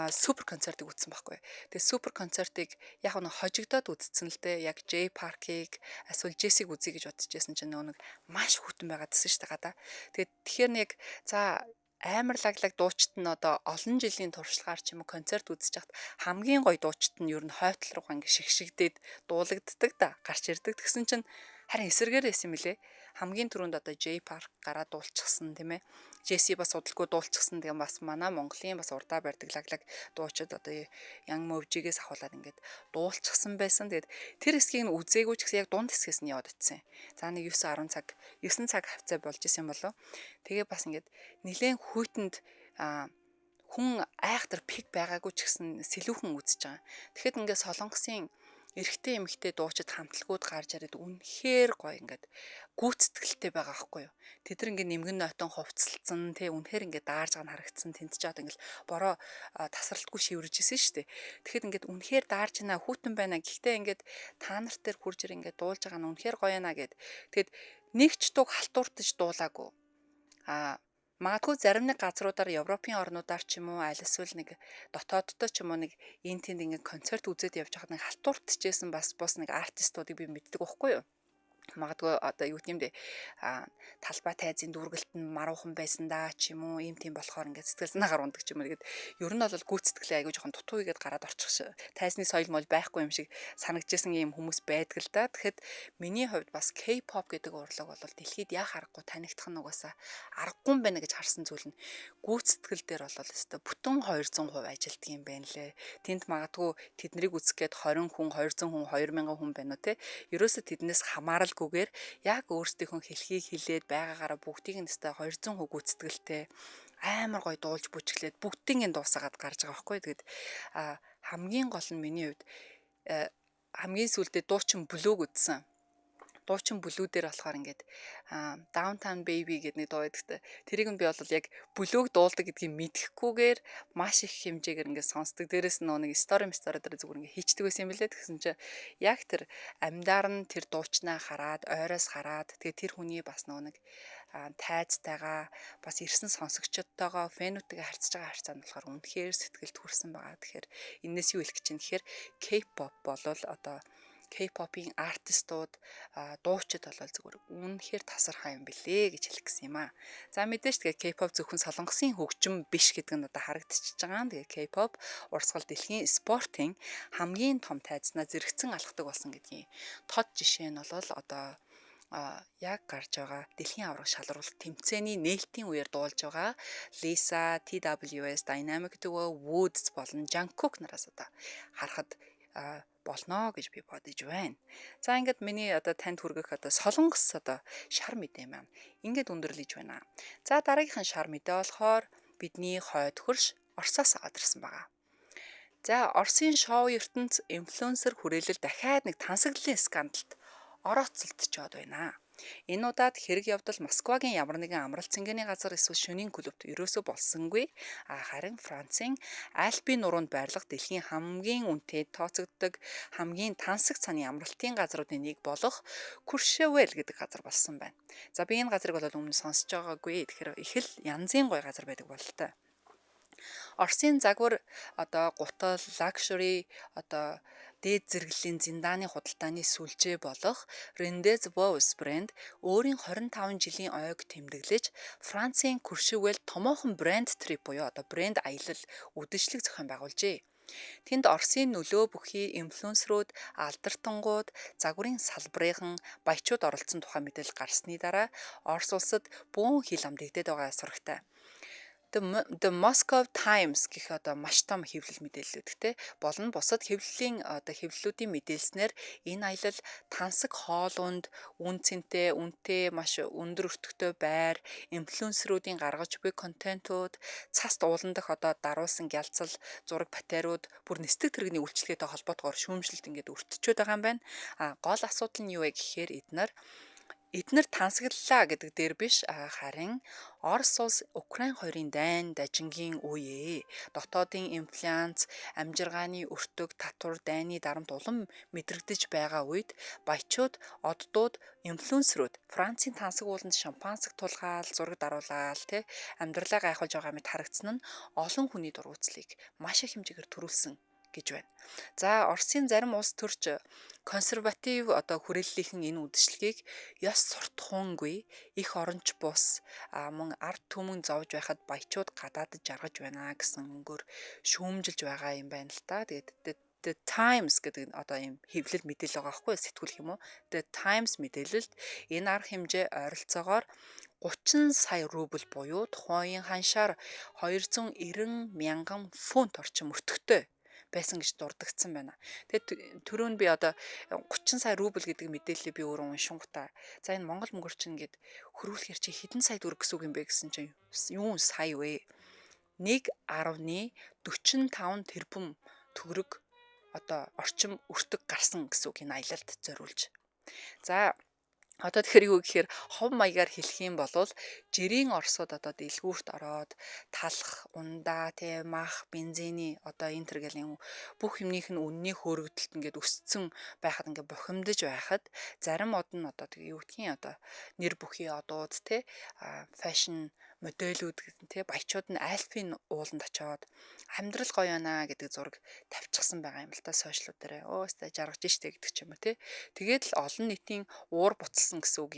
супер концертыг үзсэн байхгүй. Тэгээ супер концертыг яг нэг хожигдоод үзсэн л дээ. Яг J Park-ыг эсвэл Jessie-г үзье гэж бодож байсан чинь нэг маш хүүтэн байгаа гэсэн шүү дээ гадаа. Тэгэхээр нэг за амар лаглаг дуучид нь олон жилийн туршлагаар ч юм уу концерт үзэж хахад хамгийн гоё дуучид нь ер нь хойтол руугаа ингэ шигшигдээд дуулагддаг да гарч ирдэг. Тэгсэн чинь харин эсэргээр байсан юм лээ. Хамгийн түрүүнд J Park гараад дуулчихсан тийм ээ. Jessie бас удалгүй дуулчихсан. Тэгээ бас манай Монголын бас урдаа барьдаг лаглаг дуучид Young Mojig-ээс ахуулаад ингээд дуулчихсан байсан. Тэгээд тэр хэсгийг нь үзээгүй ч гэсэн яг дунд хэсгээс нь яваад утсан. За нэг 9 цаг хавцаа болж исэн болов. Тэгээ бас ингээд нэлээд хүйтэнд хүн айхтар пик байгаагүй ч гэсэн сэлүүхэн үзэж байгаа. Тэгэхэд ингээд солонгосын эрэгтэй эмэгтэй дуучид хамтлагууд гарч ирээд үнэхээр гоё ингээд гүйцэтгэлтэй байгаа байхгүй юу. Тэд нар ингээд нэмгэн нойтон хувцалцсан тий үнэхээр ингээд даарж байгаа нь харагдсан тэнд ч одоо ингээд бороо тасралтгүй шивэрж исэн шүү дээ. Тэгэхэд ингээд үнэхээр даарж байна хүүтэн байна. Гэхдээ ингээд та нарт дээр хурж ир ингээд дуулж байгаа нь үнэхээр гоё яана гэд. Тэгэд нэг ч туг халтууртаж дуулаагүй. Магадгүй зарим нэг газруудаар Европын орнуудаар ч юм уу аль эсвэл нэг дотооддоо ч юм уу нэг энэ тэнд ингээд концерт үзээд явж байхад нэг халтууртажсэн бас бус нэг артистуудыг би мэддэг байхгүй юу. Магадгүй одоо юу гэм бэ талбай тайзын дүүргэлт нь маруухан байсан даа ч юм уу ийм тийм болохоор ингээд сэтгэл санаагаар ундаг ч юм уу тэгээд ер нь бол гүйцэтгэлээ айгүй жоохон дутуу игээд гараад орчих тайзны соёл мол байхгүй юм шиг санагдажсэн ийм хүмүүс байдаг л да. Тэгэхэд миний хувьд бас K-pop гэдэг урлаг бол дэлхийд яах аргагүй танигдах нь угаасаа аргагүй юм байна гэж харсан зүйл нь гүйцэтгэл дээр бол өстой бүтэн 200% ажилтдаг юм байна лээ. Тэнд магадгүй тэднийг үзэх гээд 20 хүн 200 хүн 2000 хүн байна уу те. Ерөөсө тэднээс хамааралгүйгээр яг өөрсдийнхөө хэлхийг хэлээд байгаагаараа бүгдийг нь өстой 200% гүйцэтгэлтэй амар гоё дуулж бүжиглээд бүгдийг нь дуусаагаад гарч байгаа байхгүй. Тэгэд хамгийн гол нь миний хувьд хамгийн сүүлдээ дуучин Blue үзсэн. Дуучин Blue-дээр болохоор ингээд Downtown Baby гэдэг нэг дуу байдагтай. Тэрийг нь би бол яг Blue-г дуулдаг гэдгийг мэдэхгүйгээр маш их хэмжээгээр ингээд сонсдог. Дээрээс нь нэг story дээр зүгээр ингээд хийчдэг байсан юм билээ. Тэгсэн чинь яг тэр амьдаар нь тэр дуучнаа хараад, ойроос хараад тэгээ тэр хүний бас нэг тайзтайгаа бас ирсэн сонсогчдтойгоо фэнүүдтэйгээ харьцаж байгаа харьцаа нь болохоор үнэхээр сэтгэлд хүрсэн байгаа. Тэгэхээр энэс юу хэлэх гэж чинь тэгэхээр K-pop болол одоо K-pop-ийн артистууд дуучид болол зүгээр үнэхээр тасархай юм билээ гэж хэлэх гэсэн юм аа. За мэдээж тэгээ K-pop зөвхөн солонгосын хөгжим биш гэдэг нь одоо харагдчихж байгаа. Тэгээ K-pop урсгал дэлхийн спортын хамгийн том тайзнаа зэрэгцэн алхдаг болсон гэдгийн тод жишээ нь бол одоо яг гарч байгаа дэлхийн аврах шалралт тэмцээний нээлтийн үеэр дуулж байгаа Lisa, TWS, Dynamic Duo, Woods болон Jungkook нараас одоо харахад болно гэж би бодож байна. За ингээд миний одоо танд хүргэх одоо солонгос одоо шар мэдээ маань ингээд өндөрлөж байна. За дараагийнхан шар мэдээ болохоор бидний хойд хөрш Оросоос аваад ирсэн байгаа. За Оросын шоу ертөнц инфлюенсер хүрээлэл дахиад нэг тансаглалын скандалд орооцолдчиход байна. Энэ удаад хэрэг явдал Москвагийн ямар нэгэн амралт цэнгэний газар эсвэл шөнийн клубт ерөөсөө болсонгүй. Харин Францын Альпийн нуруунд байрлах дэлхийн хамгийн үнэтэй тооцогддог хамгийн тансаг цаны амралтын газруудын нэг болох Courchevel гэдэг газар болсон байна. За би энэ газрыг бол өмнө сонсож байгаагүй. Тэгэхээр их л янзын гоё газар байдаг бололтой. Оросын загвар одоо гутал, luxury одоо дээд зэрэглэлийн зиндааны худалдааны сүлжээ болох Rendez-Vous брэнд өөрийн 25 жилийн ойг тэмдэглэж Францын Courchevel томоохон брэнд трип буюу одоо брэнд аялал үдэшлэг зохион байгуулжээ. Тэнд Оросын нөлөө бүхий инфлюенсерүүд, алдартангууд, загварын салбарынхан баячууд оролцсон тухай мэдээлэл гарсны дараа Орос улсад бөөн хил ам дэгдээд байгаа сурагтай. The Moscow Times гэх одоо маш том хэвлэл мэдээллүүдтэй болон бусад хэвлэлийн одоо хэвлэлүүдийн мэдээлснээр энэ аялал тансаг хоолунд, үнэтэй маш өндөр өртөгтэй байр, инфлюенсерүүдийн гаргаж буй контентууд, цаст уулан дах одоо даруулсан гялцал, зураг батариуд, бүр нисдэг тэрэгний үйлчлэгээтэй холбоотойгоор шүүмжлэлт ингээд өртөчөөд байгаа юм байна. Гол асуудал нь юу вэ гэхээр эднэр тансаглалаа гэдэг дээр биш харин Орос улс Украин хоёрын дайн дажингийн үеэ дотоодын инфлянс, амжиргааны өртөг, татвар, дайны дарамт улам мэдрэгдэж байгаа үед баячууд, оддууд, инфлюенсерүүд Францын тансаг ууланд шампансаг тулгаал, зураг даруулаад амьдралаа гайхуулж байгаа мэт харагдсан нь олон хүний дургуутслыг маш их хэмжээгээр төрүүлсэн гэж байна. За Оросын зарим улс төрч консерватив одоо хүрээллийнхэн энэ үдшилгийг ёс суртахуунгүй их оронч бус мөн ард түмэн зовж байхад баячууд гадаадд жаргаж байна гэсэн өнгөөр шүүмжилж байгаа юм байна л та. Тэгээд The Times гэдэг одоо юм хэвлэл мэдээлэл байгаа байхгүй сэтгүүл юм уу? The Times мэдээлэлд энэ арга хэмжээ ойролцоогоор 30 сая рубль буюу тухайн ханшаар 290 мянган фунт орчим өртөгтэй байсан гэж дурдгдсан байна. Тэгээд түрүүн би одоо 30 сая рубль гэдэг мэдээллийг би өөрөө уншингуудаа за энэ Монгол мөнгөөр чинь ингээд хөрвүүлэхэр чи хэдэн сая төгрөг гэсэн үг юм бэ гэсэн чинь юу сая вэ? 1.45 тэрбум төгрөг одоо орчим өртөг гарсан гэсэн үг энэ аялалд зориулж. За одоо тэгэхээр юу гэхээр хов маягаар хэлэх юм бол жирийн орсууд одоо дэлгүүрт ороод талах, ундаа, мах, бензиний одоо энэ төр гэл бүх юмных нь үнний хөөргөдөлт ингээд өссөн байхад ингээд бухимдаж байхад зарим од нь одоо юу гэдгийг одоо нэр бүхий одууд фэшн модельүүд баячууд нь альпийн ууланд очоод амьдрал гоё яана гэдэг зураг тавьчихсан байгаа юм л та сошиалууд дээр. Өөстэй жаргаж штэ гэдэг ч юм уу Тэгээд л олон нийтийн уур буцалсан гэсэн үг.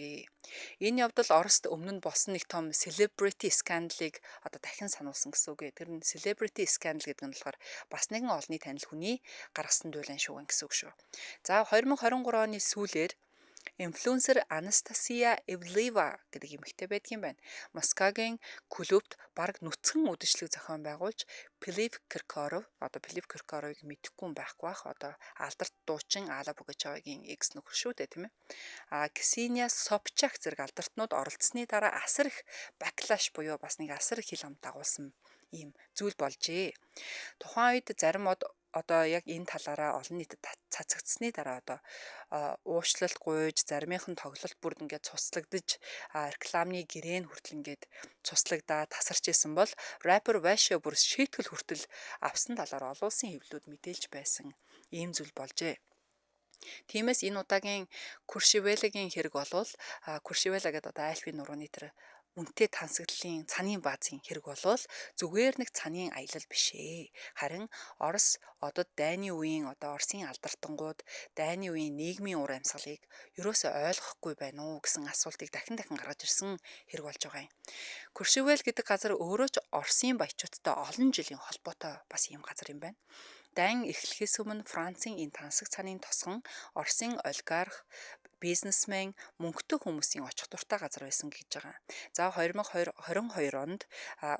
Энэ явдал Орост өмнө нь болсон нэг том celebrity scandal-ыг одоо дахин сануулсан гэсэн үг. Тэр нь celebrity scandal гэдэг нь болохоор бас нэгэн олонний танил хүний гаргасан дуулан шүүгэн гэсэн үг шүү. За 2023 оны сүүлээр инфлюенсер Анастасия Ивлеева гэдэг эмэгтэй байдгийн байна. Москвагийн клубт бараг нүцгэн үдшилэг зохион байгуулж Филипп Киркоровыг мэдэхгүй байхгүй бах. Одоо алдарт дуучин Алла Пугачевагийн экс нөхөр шүү дээ, тийм ээ. Ксения Собчак зэрэг алдартнууд оролцсны дараа асар их баклаш буюу бас нэг асар их хил ам дагуулсан ийм зүйл болжээ. Тухайн үед зарим одоо яг энэ талаараа олон нийтэд цацагдсны дараа одоо уучлалт гуйж заримынх нь тоглолт бүрд ингээд цуслагдж рекламны гэрээн хүртэл ингээд цуслагдаа тасарч исэн бол рэпер Вайшо бүр шийтгэл хүртэл авсан талаар олон улсын хэвлэлүүд мэдээлж байсан ийм зүйл болжээ. Тиймээс энэ удаагийн Куршивелагийн хэрэг болвол Куршивела гэдэг одоо альпийн нурууны тэр үнэтэй тансаглалын цанын баазын хэрэг болвол зүгээр нэг цанын аялал биш ээ. Харин Орос одод дайны үеийн одоо Оросын алдартангууд дайны үеийн нийгмийн ур амьсгалыг ерөөсөө ойлгохгүй байна уу гэсэн асуултыг дахин гаргаж ирсэн хэрэг болж байгаа юм. Куршивел гэдэг газар өөрөө ч Оросын баячуудтай олон жилийн холбоотой бас ийм газар юм байна. Дайн эхлэхээс өмнө Францын энэ тансаг цанын тосгон Оросын олигарх бизнесмен мөнгөтэй хүмүүсийн очих дуртай газар байсан гэж байгаа. За 2022 онд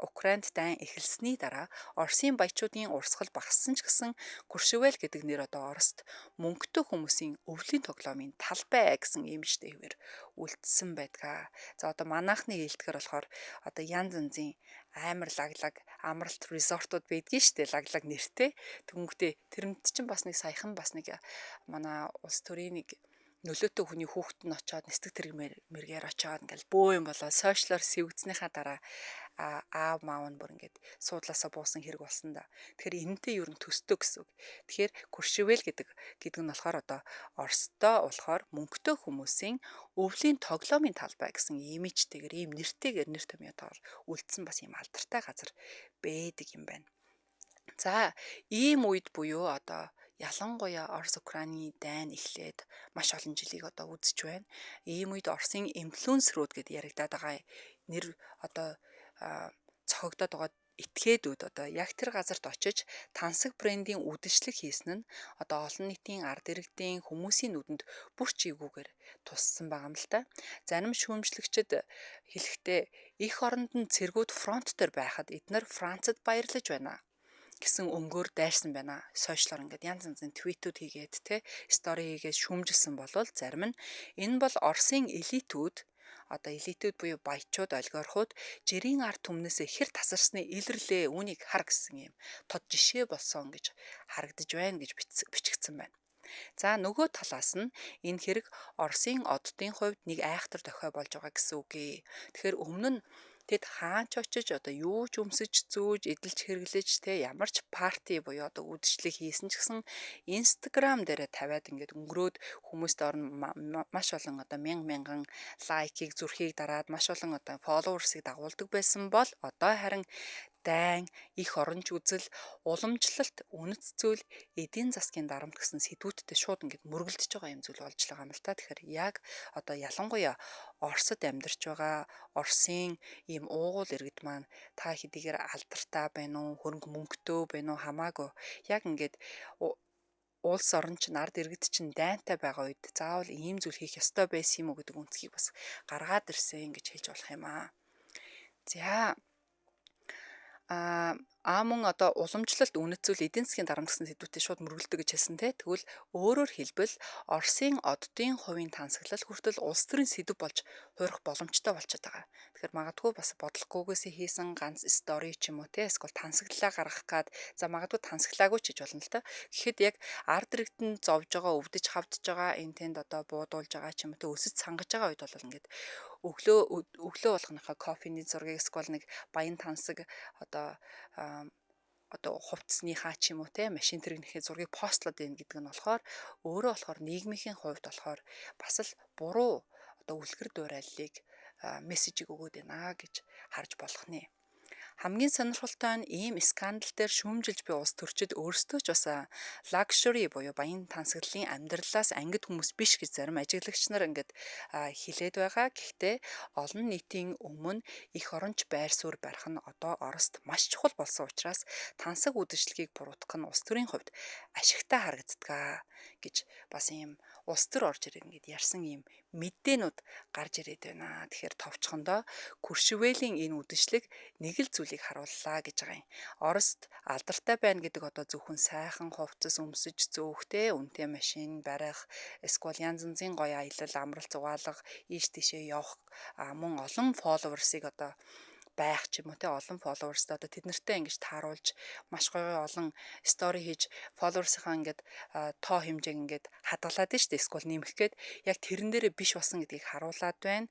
Украинд дайн эхэлсний дараа Оросын баячуудын урсгал багассан ч гэсэн Куршивел гэдэг нэр одоо Орост мөнгөтэй хүмүүсийн өвлийн тоглоомын талбай гэсэн имижтэй хэвээр үлдсэн байдаг. За одоо манайхны хэлдгээр болохоор одоо янз янзын амар лаглаг амралт резортууд байдгийн штэ лаглаг нэртэй. Тэнгүүтээ тэрмэд чинь бас нэг саяхан бас нэг манай улс төрийн нэг нөлөөтэй хүний хүүхэд нь очоод нисдэг тэрэг мэргээр очоод ингээл бөө юм болоо сошиалор сэвгцнийхаа дараа аав маав нь бүр ингээд суудлаасаа буусан хэрэг болсон да. Тэгэхээр энэнтэй юу н төстөө гэсэн үг. Тэгэхээр Куршивел гэдэг нь болохоор одоо Оростой болохоор мөнгөтэй хүмүүсийн өвлийн тоглоомын талбай гэсэн имижтэйгээр ийм нэртэйгээр нэр томьёотойгоор үлдсэн бас ийм алдартай газар байдаг юм байна. За ийм үед буюу одоо ялангуяа Орос Украины дайн эхлээд маш олон жилийг одоо үзэж байна. Ийм үед Оросын инфлюенсерүүд гэдээ яригадаад байгаа нэр одоо цогогдоод байгаа этгээдүүд одоо яг тэр газарт очиж тансаг брендийн үдшилэг хийсэн нь одоо олон нийтийн ард иргэдийн хүмүүсийн нүдэнд бүр чийгүүгээр туссан байгаа юм л та. Зарим шүүмжлэгчид хэлэхдээ эх оронд нь цэргүүд фронт дээр байхад эдгээр Францад баярлаж байна гэсэн өнгөөр дайрсан байна. Сошиалор ингээд янз янзын твитүүд хийгээд стори хийгээд шүүмжилсэн болвол зарим нь энэ бол Оросын элитүүд буюу баячууд олигархууд жирийн ард түмнээсээ хэр тасарсны илэрлээ үүнийг хар гэсэн юм тод жишээ болсон гэж харагдаж байна гэж бичигдсэн байна. За нөгөө талаас нь энэ хэрэг Оросын оддын хувьд нэг айхтар дохио болж байгаа гэсэн үг. Тэгэхээр өмнө нь тэд хаач очиж одоо юу ч өмсөж зөөж эдэлж хэрэглэж ямар ч парти буюу одоо үдшилэг хийсэн ч гэсэн Instagram дээрээ тавиад ингээд өнгөрөөд хүмүүст орно маш олон одоо мянган лайкийг зүрхийг дараад маш олон одоо фолловерсыг дагуулдаг байсан бол одоо харин дайн, их оронч үзэл, уламжлалт, үнэт зүйл, эдийн засгийн дарамт гэсэн сэдвүүдтэй шууд ингээд мөргөлдөж байгаа юм зүйл болж байгаа юм л та. Тэгэхээр яг одоо ялангуяа Оросд амьдарч байгаа Оросын ийм уугуул иргэд маань та хэдийгээр алдартай байна уу, хөрөнгө мөнгөтэй байна уу хамаагүй яг ингээд улс орон чинь ард иргэд чинь дайнтай байгаа үед заавал ийм зүйл хийх ёстой байсан юм уу гэдэг үнцгийг бас гаргаад ирсэн гэж хэлж болох юм аа. За Мөн одоо уламжлалт үнэт зүйл эдийн засгийн дарамт гэсэн сэдвүүдэд шууд мөргөлдөг гэж хэлсэн те. Тэгвэл өөрөөр хэлбэл Оросын оддын хувийн тансаглал хүртэл улс төрийн сэдв болж хуурах боломжтой болчиход байгаа. Тэгэхээр магадгүй бас бодлогогүйгээс хийсэн ганц стори ч юм уу те. Эсвэл тансаглалаа гаргах гад за магадгүй тансаглаагүй ч гэж болно л та. Гэхэд яг ард иргэдэнд зовж байгаа, өвдөж хавдж байгаа, энэ тэнд одоо буудуулж байгаа ч юм уу те өсөж сангаж байгаа үед бол ингээд өглөө болгоныхаа кофений зургийг эсвэл нэг баян тансаг одоо хувцсныхаа ч юм уу те машин тэрэгнийхээ зургийг постлоод байна гэдэг нь болохоор өөрөө болохоор нийгмийн хувьд болохоор бас л буруу одоо үлгэр дуурайллыг мессежийг өгөөд байна гэж харж болох нэ. Хамгийн сонирхолтой нь ийм скандал дээр шүүмжилж буй улс төрчид өөрсдөө ч бас luxury буюу баян тансаглалын амьдралаас ангид хүмүүс биш гэж зарим ажиглагч нар ингээд хэлээд байгаа. Гэхдээ олон нийтийн өмнө их оронч байр суурь барих нь одоо Орост маш чухал болсон учраас тансаг үдэшлэгийг буруутгах нь улс төрийн хувьд ашигтай харагддаг гэж бас ийм улс төр орж ирээд ингээд ярьсан ийм мэддээнүүд гарч ирээд байна. Тэгэхээр товчхондоо Куршевелийн энэ үдэшлэг нэг л зүйлийг харууллаа гэж байгаа юм. Орост алдартай байна гэдэг одоо зөвхөн сайхан хувцас өмсөж зөөхтэй үнэтэй машин барих, эсвэл янз янзын гоё аялал, амралт зугаалга, ийш тийшээ явах мөн олон фолловерсыг одоо байх ч юм уу те олон фолловерстай одоо тэд нартай ингэж тааруулж маш гоё олон стори хийж фолловерсынхаа ингээд тоо хэмжээг ингээд хадгалаад нь штэ эсвэл нэмэх гээд яг тэрэн дээрээ биш болсон гэдгийг харуулад байна.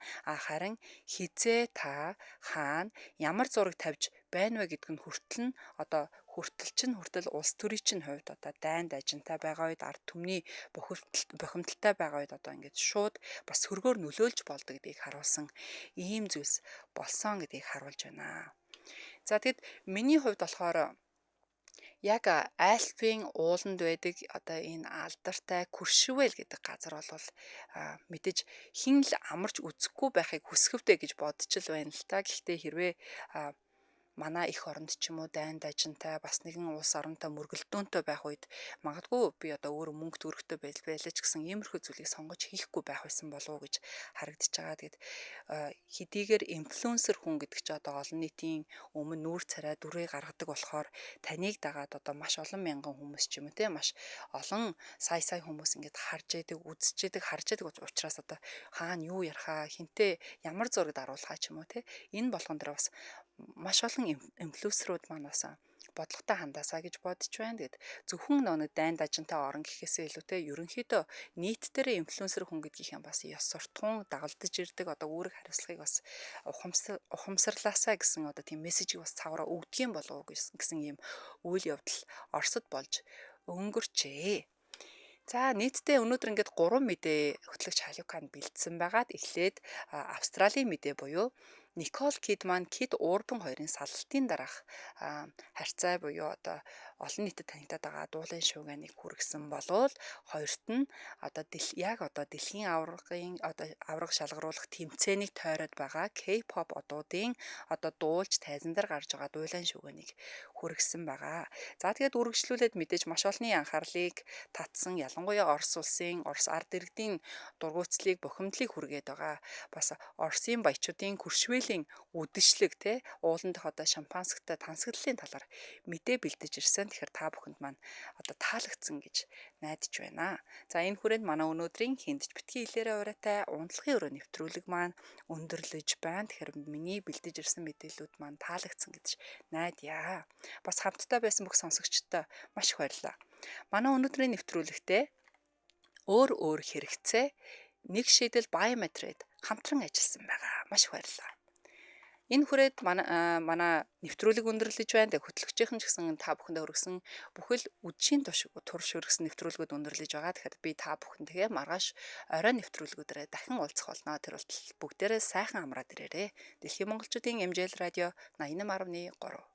Харин хизээ та хаана ямар зураг тавьж байна вэ гэдг нь хүртэл нь одоо хүртэл улс төрийн чинь хувьд одоо дайнд ажинтай байгаа үед ард түмний бухимдалтай байгаа үед одоо ингээд шууд бас сөргөөр нөлөөлж болдог гэдгийг харуулсан ийм зүйлс болсон гэдгийг харуулж байна. За тэгэд миний хувьд болохоор яг Альпийн ууланд байдаг одоо энэ алдартай Куршевел гэдэг газар бол мэдээж хин л амарч үзэхгүй байхыг хүсэвдэ гэж бодчихл байна л та. Гэхдээ хэрвээ манай их оронд ч юм уу дайнд ажинтай бас нэгэн улс оронтой мөргөлдөөнтэй байх үед магадгүй би одоо өөрөө мөнгө төгрөгтэй байлаа ч гэсэн иймэрхүү зүйлийг сонгож хийхгүй байх байсан болов уу гэж харагдаж байгаа. Тэгэд хэдийгээр инфлюенсер хүн гэдэг чи одоо олон нийтийн өмнө нүүр царай дүрээ гаргадаг болохоор таныг дагаад одоо маш олон мянган хүмүүс ч юм уу те маш олон сая хүмүүс ингээд харж яадаг, үзэж яадаг, учраас одоо хаана юу ярахаа, хинтээ ямар зураг даруулахаа ч юм уу те энэ болгон дээр бас маш олон инфлюенсерүүд маань бас бодлоготой хандаасаа гэж бодож байна. Тэгэд зөвхөн нэг дайнд ажинтай орон гэхээсээ илүүтэй ерөнхийдөө нийт дээр инфлюенсер хүн гэдгийнхэн бас ёс суртахуун дагалдаж ирдэг одоо үүрэг хариуцлагыг бас ухамсарлаасаа гэсэн одоо тийм мессежийг бас цавраа өгдөг юм болов уу гэсэн ийм үйл явдал Оросд болж өнгөрчээ. За нийтдээ өнөөдөр ингээд 3 мэдээ хөтлөгч Халюканд бэлдсэн байгаад эхлээд Австралийн мэдээ буюу Никол Кидман, Кит Урбан хоёрын саллтын дараах харьцаа буюу одоо олон нийтэд танигдаад байгаа дуулын шуугианыг хүргэсэн болвол хоёрт нь одоо дэлхийн аваргын одоо аварга шалгаруулах тэмцээнийг тойроод байгаа K-pop одуудын одоо дуулж тайзан дээр гарч байгаа дуулын шуугианыг хүргэсэн байгаа. За тэгээд үргэлжлүүлээд мэдээж маш олонний анхаарлыг татсан ялангуяа Орос улсын Орос ард иргэдийн дургуутслыг бухимдлыг хүргээд байгаа. Бас Оросын баячуудын Куршевелийн үдэшлэг те ууландах одоо шампанскотой тансаглалын талаар мэдээ бэлдэж ирсэн. Тэгэхээр та бүхэнд маань одоо таалагдсан гэж найдаж байна. За энэ хүрээнд манай өнөөдрийн хиндж битгий хэлээрээ ураатай унтлагын өрөө нэвтрүүлэг маань өндөрлөж байна. Тэгэхээр миний бэлдэж ирсэн мэдээлүүд маань таалагдсан гэж найдая. Бас хамтдаа байсан бүх сонсогчдод маш их баярлалаа. Манай өнөөдрийн нэвтрүүлэгтээ өөр хэрэгцээ нэг шийдэл биометрид хамтран ажилласан байгаа. Маш их баярлалаа. Энэ хүрээд манай нэвтрүүлэг өндөрлөж байна. Хөтлөгчийн ч гэсэн та бүхэндээ хүргэсэн бүхэл үдшийн турш хүргэсэн нэвтрүүлгүүд өндөрлөж байгаа. Тэгэхээр би та бүхэнтэйгээ маргааш орой нэвтрүүлгүүдээр дахин уулзах болно. Тэр бол бүгдээрээ сайхан амраад ирээрэй. Дэлхийн монголчуудын MJL радио 88.3